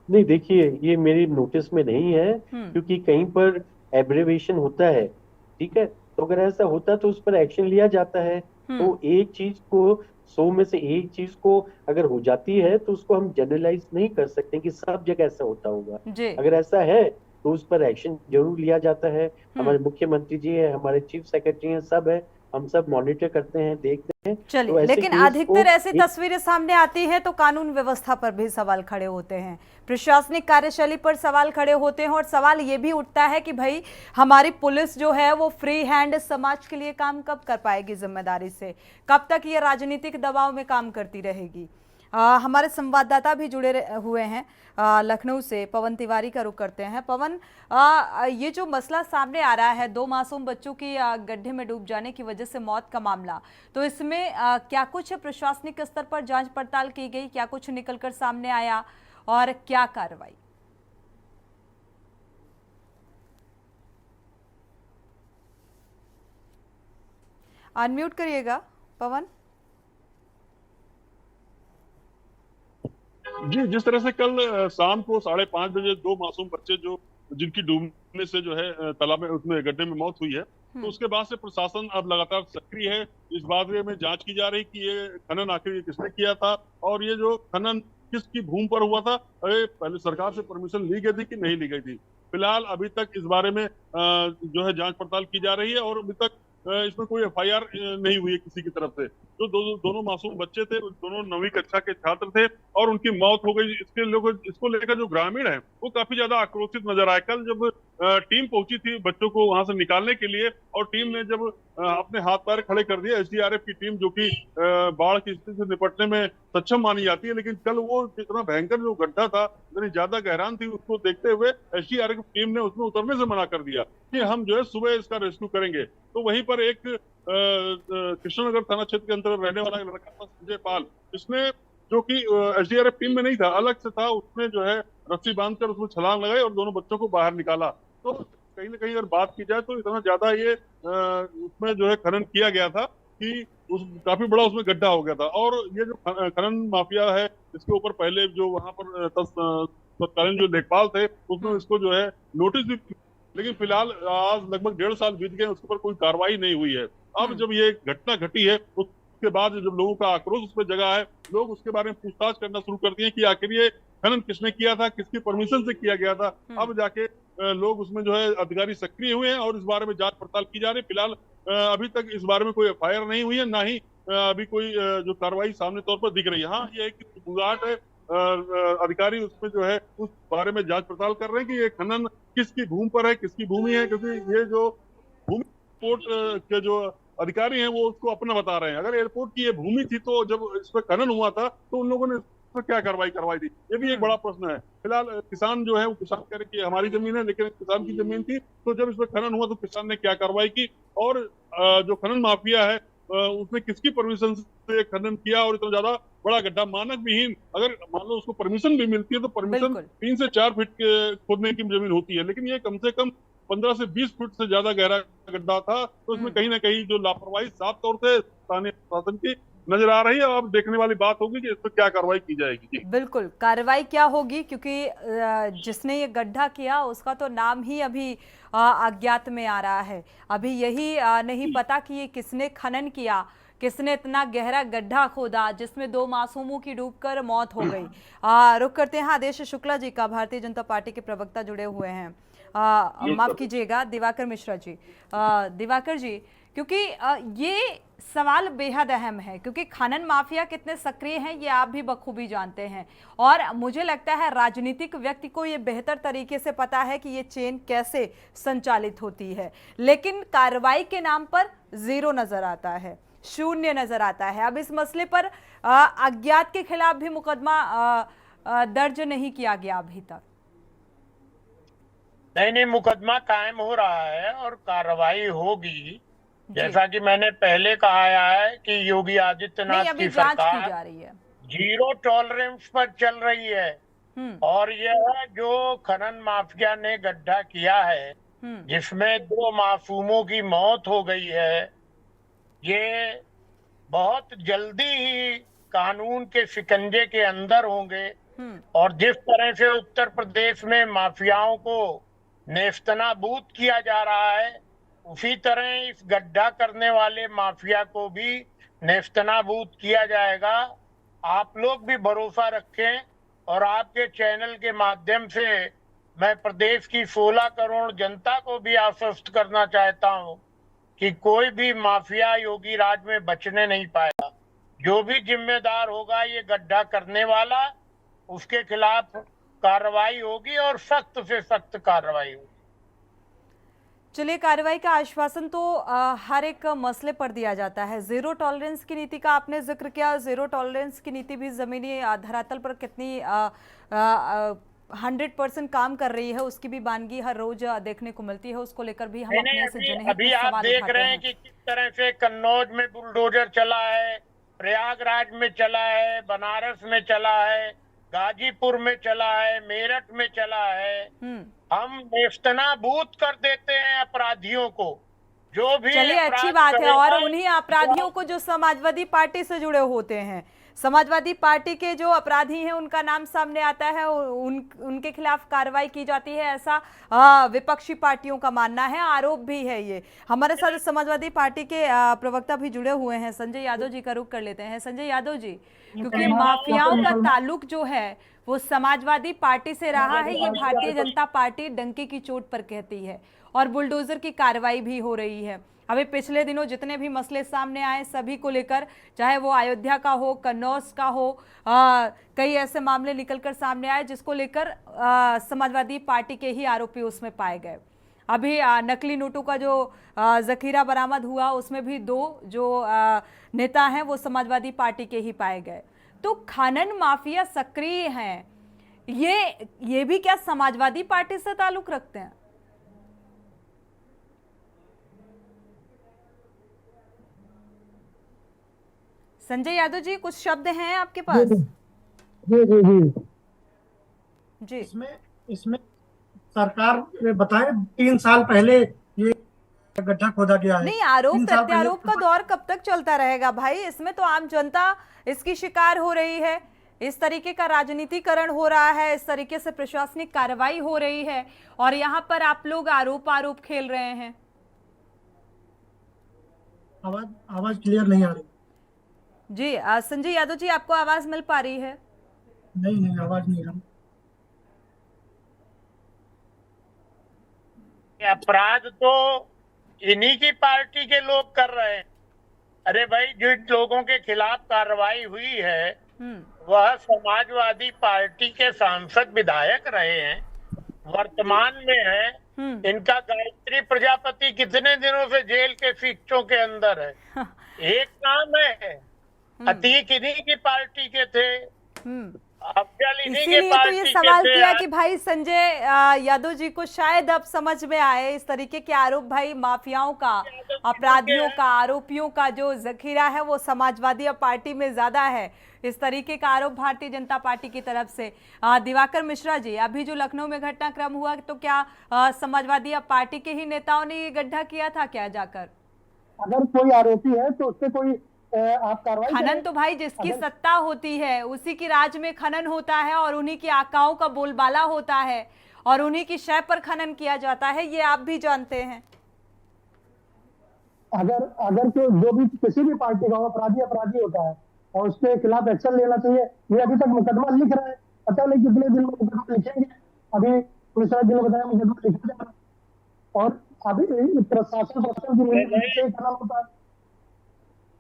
नहीं, देखिए, ये मेरी नोटिस में नहीं है, क्योंकि कहीं पर एब्रेवेशन होता है, ठीक है। तो अगर ऐसा होता तो उस पर एक्शन लिया जाता है। तो एक चीज को, 100 में से एक चीज को अगर हो जाती है तो उसको हम जनरलाइज नहीं कर सकते कि सब जगह ऐसा होता होगा। अगर ऐसा है तो उस पर एक्शन जरूर लिया जाता है। हमारे मुख्यमंत्री जी है, हमारे चीफ सेक्रेटरी हैं, सब है, हम सब मॉनिटर करते हैं, देखते हैं। चलिए, तो लेकिन अधिकतर ऐसी तस्वीरें सामने आती है तो कानून व्यवस्था पर भी सवाल खड़े होते हैं, प्रशासनिक कार्यशैली पर सवाल खड़े होते हैं। और सवाल ये भी उठता है कि भाई, हमारी पुलिस जो है वो फ्री हैंड समाज के लिए काम कब कर पाएगी जिम्मेदारी से? कब तक ये राजनीतिक दबाव में काम करती रहेगी? हमारे संवाददाता भी जुड़े हुए हैं लखनऊ से। पवन तिवारी का रुख करते हैं। पवन, ये जो मसला सामने आ रहा है, 2 मासूम बच्चों की गड्ढे में डूब जाने की वजह से मौत का मामला, तो इसमें क्या कुछ प्रशासनिक स्तर पर जांच पड़ताल की गई? क्या कुछ निकलकर सामने आया और क्या कार्रवाई? अनम्यूट करिएगा पवन। जी, जिस तरह से कल शाम को 5:30 बजे 2 मासूम बच्चे जिनकी डूबने से जो है तालाब में, उसमें गड्ढे में मौत हुई है, तो उसके बाद से प्रशासन अब लगातार सक्रिय है। इस बात में जांच की जा रही कि ये खनन आखिर किसने किया था और ये जो खनन किसकी भूमि पर हुआ था। पहले सरकार से परमिशन ली गई थी कि नहीं ली गई थी? फिलहाल अभी तक इस बारे में जो है जांच पड़ताल की जा रही है और अभी तक इसमें कोई एफआईआर नहीं हुई है किसी की तरफ से। जो दोनों मासूम बच्चे थे, दोनों 9वीं कक्षा के छात्र थे और उनकी मौत हो गई। इसको लेकर जो ग्रामीण है वो काफी ज्यादा आक्रोशित नजर आए। कल जब टीम पहुंची थी बच्चों को वहां से निकालने के लिए और टीम ने जब अपने हाथ पैर खड़े कर दिए, एसडीआरएफ की टीम जो कि बाढ़ की स्थिति से निपटने में सक्षम मानी जाती है, लेकिन कल वो इतना भयंकर जो गड्ढा था, इतनी ज्यादा गहरान थी, उसको देखते हुए एसडीआरएफ की टीम ने उसमें उतरने से मना कर दिया कि हम जो है सुबह इसका रेस्क्यू करेंगे। तो वहीं पर एक कृष्णनगर थाना क्षेत्र के अंतर्गत रहने वाला लड़का था संजय पाल, जिसने, जो कि एसडीआरएफ टीम में नहीं था, अलग से था, उसने जो है रस्सी बांधकर उसमें छलांग लगाई और दोनों बच्चों को बाहर निकाला। तो कहीं ना कहीं अगर बात की जाए तो इतना ज्यादा ये उसमें जो है खनन किया गया था कि काफी बड़ा उसमें गड्ढा हो गया था। और ये जो खनन माफिया है, इसके ऊपर पहले जो वहां पर तत्कालीन जो लेखपाल थे, उसमें इसको जो है नोटिस भी, लेकिन फिलहाल आज लगभग 1.5 साल बीत गए, उसके ऊपर कोई कार्रवाई नहीं हुई है। अब जब ये घटना घटी है उसके बाद जब लोगों का आक्रोश उस पर जगा है, लोग उसके बारे में पूछताछ करना शुरू कर दिए कि आखिर ये खनन किसने किया था, किसकी परमिशन से किया गया था। अब जाके लोग उसमें जो है अधिकारी सक्रिय हुए हैं और इस बारे में जांच पड़ताल की जा रही है। फिलहाल अभी तक इस बारे में कोई एफआईआर नहीं हुई है, ना ही अभी कोई जो कार्रवाई सामने तौर पर दिख रही है। हाँ, ये एक गुजरात है अधिकारी उसमें जो है उस बारे में जांच पड़ताल कर रहे हैं कि ये खनन किसकी भूमि पर है, किसकी भूमि है, क्योंकि ये जो भूमि एयरपोर्ट के जो अधिकारी हैं वो उसको अपना बता रहे हैं। अगर एयरपोर्ट की ये भूमि थी तो जब इस पर खनन हुआ था तो उन लोगों ने तो क्या कार्रवाई करवाई थी, ये भी एक बड़ा प्रश्न है। फिलहाल किसान जो है वो किसान कह रहे कि हमारी जमीन है, लेकिन किसान की जमीन थी, तो जब इसमें खनन हुआ तो किसान ने क्या कार्रवाई की, और जो खनन माफिया है उसने किसकी परमिशन से खनन किया, और इतना ज्यादा बड़ा गड्ढा मानक विहीन, अगर मान लो उसको परमिशन भी मिलती है तो परमिशन 3 से 4 फीट के खोदने की जमीन होती है, लेकिन ये कम से कम 15 से 20 फीट से ज्यादा गहरा गड्ढा था। तो इसमें कहीं ना कहीं जो लापरवाही साफ तौर से स्थानीय प्रशासन की नजर आ रही है। अब देखने वाली बात होगी कि इस पर क्या कार्रवाई की जाएगी। जी बिल्कुल, कार्रवाई क्या होगी, क्योंकि जिसने ये गड्ढा किया उसका तो नाम ही अभी अज्ञात में आ रहा है। अभी यही नहीं पता कि ये किसने खनन किया, किसने इतना गहरा गड्ढा खोदा जिसमें 2 मासूमों की डूबकर मौत हो गई। रुक करते हैं आदेश शुक्ला जी का, भारतीय जनता पार्टी के प्रवक्ता जुड़े हुए हैं। माफ कीजिएगा दिवाकर मिश्रा जी। दिवाकर जी, क्योंकि ये सवाल बेहद अहम है, क्योंकि खनन माफिया कितने सक्रिय हैं ये आप भी बखूबी जानते हैं, और मुझे लगता है राजनीतिक व्यक्ति को ये बेहतर तरीके से पता है कि ये चेन कैसे संचालित होती है, लेकिन कार्रवाई के नाम पर जीरो नजर आता है, शून्य नजर आता है। अब इस मसले पर अज्ञात के खिलाफ भी मुकदमा दर्ज नहीं किया गया अभी तक। नहीं, मुकदमा कायम हो रहा है और कार्रवाई होगी। जैसा कि मैंने पहले कहा है कि योगी आदित्यनाथ की सरकार की जा रही है, जीरो टॉलरेंस पर चल रही है, और यह जो खनन माफिया ने गड्ढा किया है जिसमें 2 मासूमों की मौत हो गई है, ये बहुत जल्दी ही कानून के शिकंजे के अंदर होंगे। और जिस तरह से उत्तर प्रदेश में माफियाओं को नेस्तनाबूद किया जा रहा है, उसी तरह इस गड्ढा करने वाले माफिया को भी नेस्तनाबूद किया जाएगा। आप लोग भी भरोसा रखें, और आपके चैनल के माध्यम से मैं प्रदेश की 16 करोड़ जनता को भी आश्वस्त करना चाहता हूं कि कोई भी माफिया योगी राज में बचने नहीं पाएगा। जो भी जिम्मेदार होगा ये गड्ढा करने वाला, उसके खिलाफ कार्रवाई होगी और सख्त से सख्त कार्रवाई होगी। चलिए, कार्रवाई का आश्वासन तो हर एक मसले पर दिया जाता है। जीरो टॉलरेंस की नीति का आपने जिक्र किया, जीरो टॉलरेंस की नीति भी जमीनी धरातल पर कितनी 100% काम कर रही है उसकी भी वानगी हर रोज देखने को मिलती है। उसको लेकर भी हम अपने से जनहित अभी आप देख रहे हैं कि किस तरह से कन्नौज में बुलडोजर चला है, प्रयागराज में चला है, बनारस में चला है, गाजीपुर में चला है, मेरठ में चला है। हम नेस्तनाबूद कर देते हैं अपराधियों को, जो भी। चलिए, अच्छी बात है। और उन्हीं अपराधियों को जो समाजवादी पार्टी से जुड़े होते हैं, समाजवादी पार्टी के जो अपराधी हैं उनका नाम सामने आता है, उनके खिलाफ कार्रवाई की जाती है, ऐसा विपक्षी पार्टियों का मानना है, आरोप भी है ये। हमारे साथ समाजवादी पार्टी के प्रवक्ता भी जुड़े हुए हैं, संजय यादव जी का रुख कर लेते हैं। संजय यादव जी, क्योंकि माफियाओं का ताल्लुक जो है वो समाजवादी पार्टी से रहा है, ये भारतीय जनता पार्टी डंके की चोट पर कहती है, और बुलडोजर की कार्रवाई भी हो रही है। अभी पिछले दिनों जितने भी मसले सामने आए सभी को लेकर, चाहे वो अयोध्या का हो, कन्नौज का हो, कई ऐसे मामले निकलकर सामने आए जिसको लेकर समाजवादी पार्टी के ही आरोपी उसमें पाए गए। अभी नकली नोटों का जो जखीरा बरामद हुआ उसमें भी 2 जो नेता हैं वो समाजवादी पार्टी के ही पाए गए। तो खनन माफिया सक्रिय हैं, ये भी क्या समाजवादी पार्टी से ताल्लुक रखते हैं? संजय यादव जी, कुछ शब्द हैं आपके पास? जी इसमें सरकार ने बताया 3 साल पहले ये गड्ढा खोदा गया है। नहीं, आरोप प्रत्यारोप का दौर कब तक चलता रहेगा भाई? इसमें तो आम जनता इसकी शिकार हो रही है, इस तरीके का राजनीतिकरण हो रहा है, इस तरीके से प्रशासनिक कार्रवाई हो रही है, और यहाँ पर आप लोग आरोप खेल रहे हैं। आवाज क्लियर नहीं आ रही जी। संजय यादव जी, आपको आवाज मिल पा रही है? नहीं, आवाज नहीं आ रही। अपराध तो इन्हीं की पार्टी के लोग कर रहे हैं। अरे भाई, जिन लोगों के खिलाफ कार्रवाई हुई है वह समाजवादी पार्टी के सांसद विधायक रहे हैं, वर्तमान में है। इनका गायत्री प्रजापति कितने दिनों से जेल के शिक्षों के अंदर है। एक काम है, अतीक इन्हीं की पार्टी के थे, अफजल इन्हीं के इसीलिए तो पार्टी ये के सवाल थे। किया कि भाई संजय यादव जी को शायद अब समझ में आए इस तरीके के आरोप, भाई माफियाओं का, अपराधियों का, आरोपियों का जो जखीरा है वो समाजवादी पार्टी में ज्यादा है, इस तरीके का आरोप भारतीय जनता पार्टी की तरफ से। दिवाकर मिश्रा जी, अभी जो लखनऊ में घटनाक्रम हुआ तो क्या समाजवादी पार्टी के ही नेताओं ने ये गड्ढा किया था क्या जाकर? अगर कोई आरोपी है तो उससे कोई आप कार्रवाई खनन तो भाई जिसकी सत्ता होती है उसी की राज में खनन होता है और उन्हीं की आकाओं का बोलबाला होता है और उन्हीं की शय पर खनन किया जाता है, ये आप भी जानते हैं। अगर जो भी किसी भी पार्टी का अपराधी होता है और उसके खिलाफ एक्शन लेना चाहिए। ये अभी तक मुकदमा लिख रहे हैं, पता नहीं कितने दिन में मुकदमा लिखेंगे। अभी मिश्रा जी ने बताया मुकदमा लिखा जा रहा है और अभी प्रशासन की करना होता है।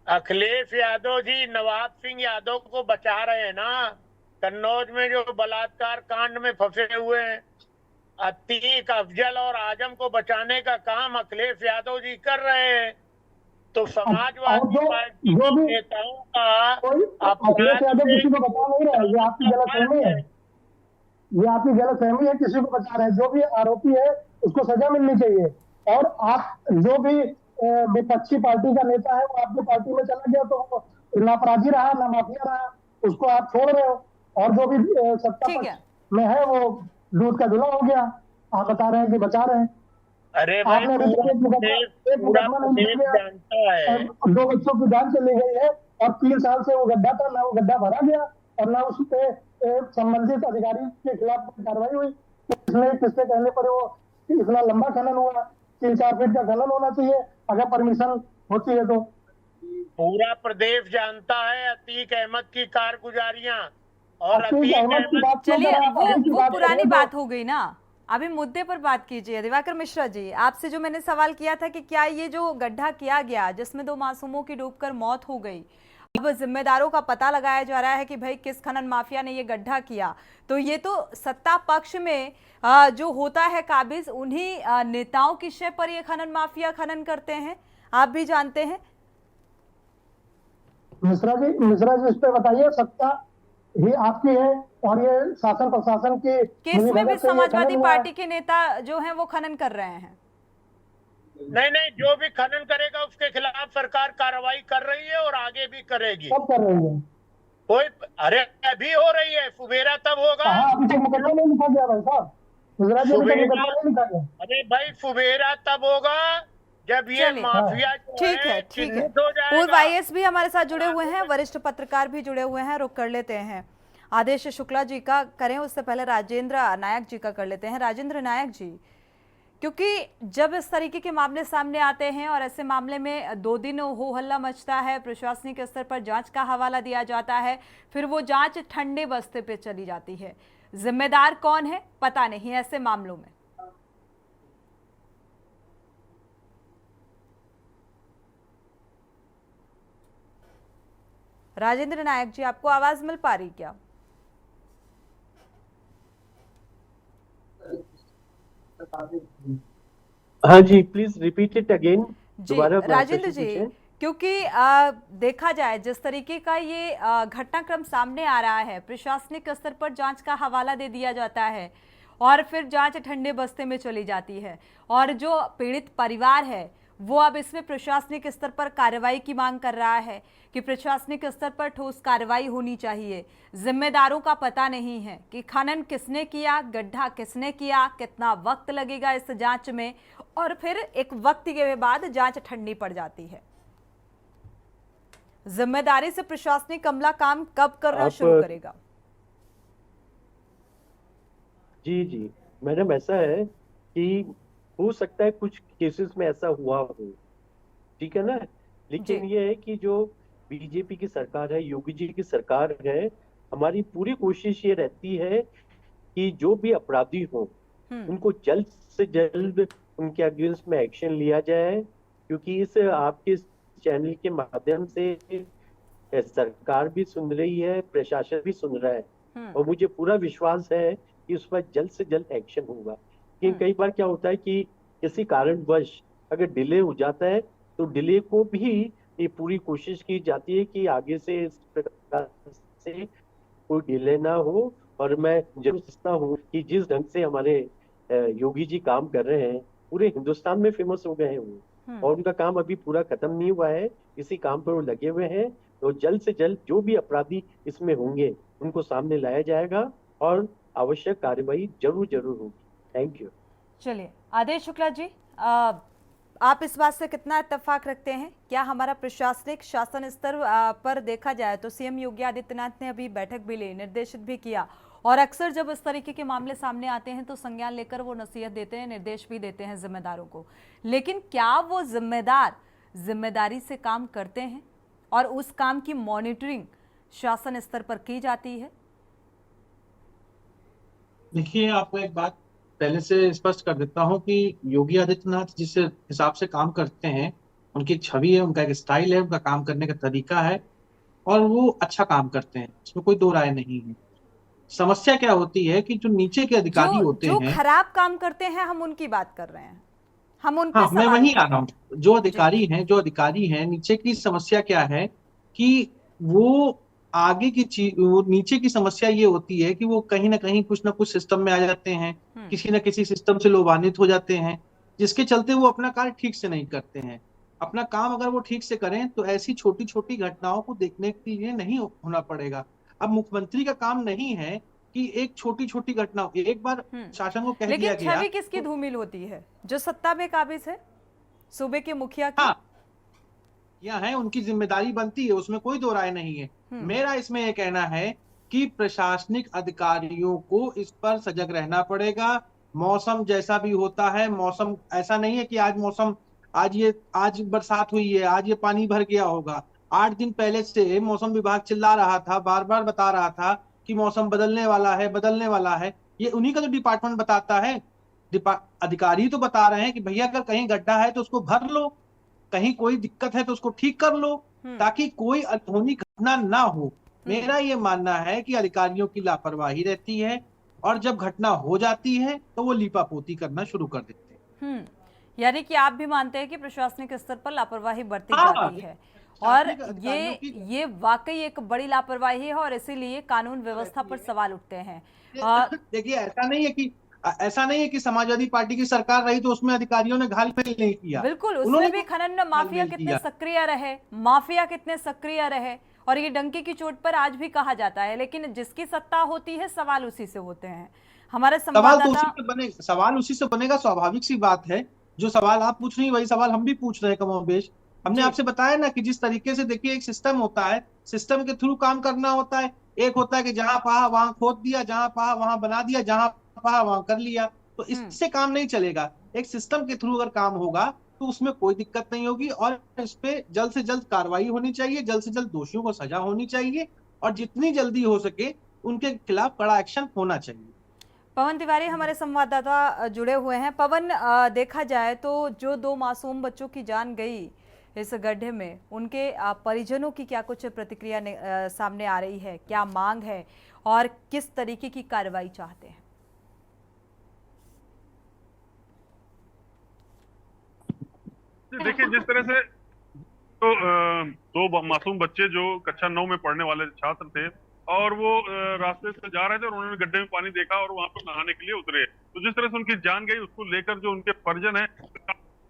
अखिलेश यादव जी नवाब सिंह यादव को बचा रहे हैं ना, कन्नौज में जो बलात्कार कांड में फंसे हुए हैं। अतीक, अफजल और आजम को बचाने का काम अखिलेश यादव जी कर रहे हैं। तो समाजवादी पार्टी के नेताओं का अखिलेश यादव किसी को बचा नहीं रहे, ये आपकी गलतफहमी है, ये आपकी गलतफहमी है। किसी को बचा रहे, जो भी आरोपी है उसको सजा मिलनी चाहिए। और आप जो भी विपक्षी पार्टी का नेता है वो आपकी पार्टी में चला गया तो वो ना अपराधी रहा ना माफिया रहा, उसको आप छोड़ रहे हो। और जो भी सत्ता पक्ष में है वो दूध का धुला हो गया। आप बता रहे हैं कि बचा रहे हैं। अरे भाई आपने एक मुकदमा नहीं दिया, 2 बच्चों की जान चली गई है और 3 साल से वो गड्ढा था, ना वो गड्ढा भरा गया और ना उस पे संबंधित अधिकारी के खिलाफ कार्रवाई हुई। किसने कहने पर वो इतना लंबा खनन हुआ? 3-4 फीट का खनन होना चाहिए अगर परमिशन होती है तो। पूरा प्रदेश जानता है अतीक अहमद की कारगुजारियां और अतीक अहमद की बात। चलिए वो पुरानी बात हो गई ना, अभी मुद्दे पर बात कीजिए। दिवाकर मिश्रा जी, आपसे जो मैंने सवाल किया था कि क्या ये जो गड्ढा किया गया जिसमें 2 मासूमों की डूबकर मौत हो गई, अब जिम्मेदारों का पता लगाया जा रहा है कि भाई किस खनन माफिया ने ये गड्ढा किया, तो ये तो सत्ता पक्ष में जो होता है काबिज, उन्हीं नेताओं की शय पर ये खनन माफिया खनन करते हैं, आप भी जानते हैं। मिश्रा जी इस पे बताइए, सत्ता ही आपकी है और ये शासन प्रशासन की केस में भी समाजवादी पार्टी के नेता जो हैं वो खनन कर रहे हैं। नहीं, जो भी खनन करेगा उसके खिलाफ सरकार कार्रवाई कर रही है और आगे भी करेगी। कब कर रही है? कोई अरे अभी हो रही है, सुबेरा तब होगा। अभी तक मुकदमा नहीं लिखा गया भाई साहब, अरे भाई सुबेरा तब होगा जब ये माफिया ठीक है। पूर्व IAS भी हमारे साथ जुड़े हुए हैं, वरिष्ठ पत्रकार भी जुड़े हुए हैं, रुक कर लेते हैं। आदेश शुक्ला जी का करें, उससे पहले राजेंद्र नायक जी का कर लेते हैं। राजेंद्र नायक जी, क्योंकि जब इस तरीके के मामले सामने आते हैं और ऐसे मामले में 2 दिन हो हल्ला मचता है, प्रशासनिक स्तर पर जांच का हवाला दिया जाता है, फिर वो जांच ठंडे बस्ते पे चली जाती है, जिम्मेदार कौन है पता नहीं ऐसे मामलों में। राजेंद्र नायक जी, आपको आवाज मिल पा रही क्या? हाँ जी, please repeat it again. Rajendra ji, क्योंकि देखा जाए जिस तरीके का ये घटनाक्रम सामने आ रहा है, प्रशासनिक स्तर पर जांच का हवाला दे दिया जाता है और फिर जांच ठंडे बस्ते में चली जाती है और जो पीड़ित परिवार है वो अब इसमें प्रशासनिक स्तर पर कार्रवाई की मांग कर रहा है कि प्रशासनिक स्तर पर ठोस कार्रवाई होनी चाहिए। जिम्मेदारों का पता नहीं है कि खनन किसने किया, गड्ढा किसने किया, कितना वक्त लगेगा इस जांच में, और फिर एक वक्त के बाद जांच ठंडी पड़ जाती है। जिम्मेदारी से प्रशासनिक अमला काम कब करना शुरू करेगा? जी मैडम, ऐसा है कि हो सकता है कुछ केसेस में ऐसा हुआ हो, ठीक है ना, लेकिन ये है कि जो बीजेपी की सरकार है, योगी जी की सरकार है, हमारी पूरी कोशिश ये रहती है कि जो भी अपराधी हो उनको जल्द से जल्द उनके अगेंस्ट में एक्शन लिया जाए, क्योंकि इस आपके चैनल के माध्यम से सरकार भी सुन रही है, प्रशासन भी सुन रहा है, और मुझे पूरा विश्वास है कि उस पर जल्द से जल्द एक्शन होगा। लेकिन कई बार क्या होता है कि किसी कारणवश अगर डिले हो जाता है तो डिले को भी ये पूरी कोशिश की जाती है कि आगे से इस प्रकार से कोई डिले ना हो। और मैं जरूर सोचता हूँ कि जिस ढंग से हमारे योगी जी काम कर रहे हैं, पूरे हिंदुस्तान में फेमस हो गए हैं वो, और उनका काम अभी पूरा खत्म नहीं हुआ है, इसी काम पर वो लगे हुए हैं। तो जल्द से जल्द जो भी अपराधी इसमें होंगे उनको सामने लाया जाएगा और आवश्यक कार्रवाई जरूर जरूर होगी। Thank you. चलिए आदेश शुक्ला जी, आप इस बात से कितना इत्तेफाक रखते हैं? क्या हमारा प्रशासनिक शासन स्तर पर देखा जाए तो सीएम योगी आदित्यनाथ ने अभी बैठक भी ली, निर्देशित भी किया, और अक्सर जब इस तरीके के मामले सामने आते हैं तो संज्ञान लेकर वो नसीहत देते हैं, निर्देश भी देते हैं जिम्मेदारों को, लेकिन क्या वो जिम्मेदार जिम्मेदारी से काम करते हैं और उस काम की मॉनिटरिंग शासन स्तर पर की जाती है? देखिए, आपको एक बात पहले से स्पष्ट कर देता हूं कि योगी आदित्यनाथ जिस हिसाब से काम करते हैं, उनकी छवि है, उनका एक स्टाइल है, उनका काम करने का तरीका है, और वो अच्छा काम करते हैं, इसमें कोई दो राय नहीं है। समस्या क्या होती है कि जो नीचे के अधिकारी होते जो हैं, खराब काम करते हैं, हम उनकी बात कर रहे हैं, हम उन पे हाँ, मैं सवाल वहीं कर आ रहे रहा हूँ। जो अधिकारी हैं नीचे की समस्या क्या है कि वो आगे की चीज, वो नीचे की समस्या ये होती है कि वो कहीं ना कहीं कुछ ना कुछ सिस्टम में आ जाते हैं, किसी न किसी सिस्टम से लोभान्वित हो जाते हैं, जिसके चलते वो अपना कार्य ठीक से नहीं करते हैं। अपना काम अगर वो ठीक से करें तो ऐसी छोटी छोटी घटनाओं को देखने के लिए नहीं होना पड़ेगा। अब मुख्यमंत्री का काम नहीं है कि एक छोटी छोटी घटना, एक बार शासन को कह दिया लेकिन गया, छवि किसकी धूमिल होती है? जो सत्ता में काबिज है, सूबे के मुखिया की। हाँ, यह है, उनकी जिम्मेदारी बनती है, उसमें कोई दो राय नहीं है। मेरा इसमें यह कहना है कि प्रशासनिक अधिकारियों को इस पर सजग रहना पड़ेगा। मौसम जैसा भी होता है, मौसम ऐसा नहीं है कि आज बरसात हुई है, आज ये पानी भर गया होगा। 8 दिन पहले से मौसम विभाग चिल्ला रहा था, बार बार बता रहा था कि मौसम बदलने वाला है। ये उन्हीं का जो डिपार्टमेंट बताता है, अधिकारी तो बता रहे हैं कि भैया अगर कहीं गड्ढा है तो उसको भर लो, कहीं कोई दिक्कत है तो उसको ठीक कर लो, ताकि कोई अनहोनी घटना ना हो। मेरा ये मानना है कि अधिकारियों की लापरवाही रहती है, और जब घटना हो जाती है तो वो लीपापोती करना शुरू कर देते हैं। यानी कि आप भी मानते हैं कि प्रशासनिक स्तर पर लापरवाही बरती जाती है, और ये वाकई एक बड़ी लापरवाही है, और इसीलिए कानून व्यवस्था पर सवाल उठते हैं। देखिए, ऐसा नहीं है कि समाजवादी पार्टी की सरकार रही तो उसमें अधिकारियों ने घालमेल नहीं किया। बिल्कुल, उसमें भी खनन माफिया कितने सक्रिय रहे, और ये डंके की चोट पर आज भी कहा जाता है, लेकिन जिसकी सत्ता होती है सवाल उसी से होते हैं। हमारे सवाल उसी से बनेगा, स्वाभाविक सी बात है। जो सवाल आप पूछ रही है वही सवाल हम भी पूछ रहे हैं कमोबेश। हमने आपसे बताया ना कि जिस तरीके से, देखिए, एक सिस्टम होता है, सिस्टम के थ्रू काम करना होता है। एक होता है कि जहां पाहा वहां खोद दिया, जहां पाहा वहां बना दिया, जहां पाहा वहां कर लिया, तो इससे काम नहीं चलेगा। एक सिस्टम के थ्रू अगर काम होगा तो उसमें कोई दिक्कत नहीं होगी, और इस पे जल्द से जल्द कार्रवाई होनी चाहिए, जल्द से जल्द दोषियों को सजा होनी चाहिए, और जितनी जल्दी हो सके उनके खिलाफ कड़ा एक्शन होना चाहिए। पवन तिवारी हमारे संवाददाता जुड़े हुए हैं। पवन, देखा जाए तो जो 2 मासूम बच्चों की जान गई इस गड्ढे में, उनके परिजनों की क्या कुछ प्रतिक्रिया सामने आ रही है? क्या मांग है और किस तरीके की कार्रवाई चाहते हैं? देखिए, जिस तरह से तो 2 मासूम बच्चे जो कक्षा 9 में पढ़ने वाले छात्र थे, और वो रास्ते से जा रहे थे और उन्होंने गड्ढे में पानी देखा और वहां पर नहाने के लिए उतरे, तो जिस तरह से उनकी जान गई, उसको लेकर जो उनके परिजन है,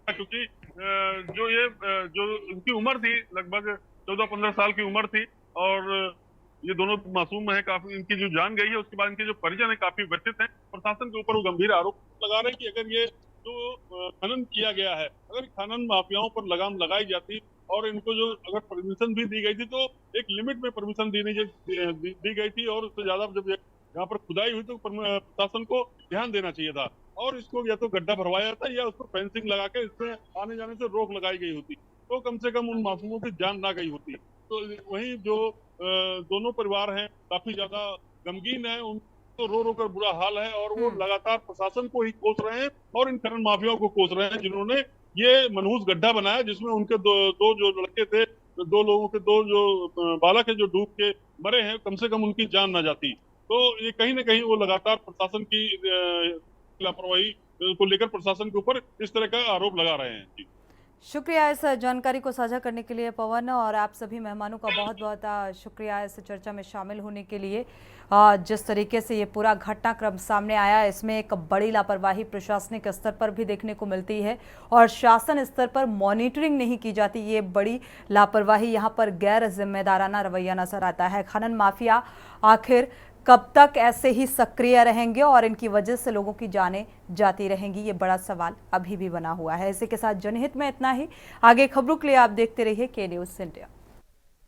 क्योंकि जो उनकी उम्र थी लगभग 14-15 साल की उम्र थी, और ये दोनों मासूम है, काफी इनकी जो जान गई है, उसके बाद इनके जो परिजन है काफी व्यथित हैं। प्रशासन के ऊपर वो गंभीर आरोप लगा रहे हैं कि अगर ये जो खनन किया गया है, अगर खनन माफियाओं पर लगाम लगाई जाती और इनको जो अगर परमिशन भी दी गई थी तो एक लिमिट में परमिशन दी गई थी, और उससे ज्यादा जब यहाँ पर खुदाई हुई तो प्रशासन को ध्यान देना चाहिए था, और इसको या तो गड्ढा भरवाया जाता या उसको फेंसिंग लगा के इसमें आने जाने से रोक लगाई गई होती, तो कम से कम उन मासूमों की जान ना गई होती। तो वहीं जो दोनों परिवार हैं काफी ज्यादा गमगीन है, उनको रो रो कर बुरा हाल है, और वो लगातार प्रशासन को ही कोस रहे हैं और इन खनन माफियाओं को कोस रहे हैं जिन्होंने ये मनहूस गड्ढा बनाया, जिसमें उनके दो जो लड़के थे दो लोगों के, दो जो बालक है जो डूब के मरे हैं, कम से कम उनकी जान ना जाती। तो ये कहीं ना कहीं वो लगातार प्रशासन की लापरवाही को लेकर प्रशासन के ऊपर इस तरह का आरोप लगा रहे हैं। जी, शुक्रिया इस जानकारी को साझा करने के लिए पवन, और आप सभी मेहमानों का बहुत बहुत शुक्रिया इस चर्चा में शामिल होने के लिए। जिस तरीके से ये पूरा घटनाक्रम सामने आया, इसमें एक बड़ी लापरवाही प्रशासनिक स्तर पर भी देखने को मिलती है और शासन स्तर पर मॉनिटरिंग नहीं की जाती, ये बड़ी लापरवाही, यहाँ पर गैर जिम्मेदाराना रवैया नजर आता है। खनन माफिया आखिर कब तक ऐसे ही सक्रिय रहेंगे और इनकी वजह से लोगों की जानें जाती रहेंगी, ये बड़ा सवाल अभी भी बना हुआ है। इसी के साथ जनहित में इतना ही। आगे खबरों के लिए आप देखते रहिए के न्यूज़ इंडिया।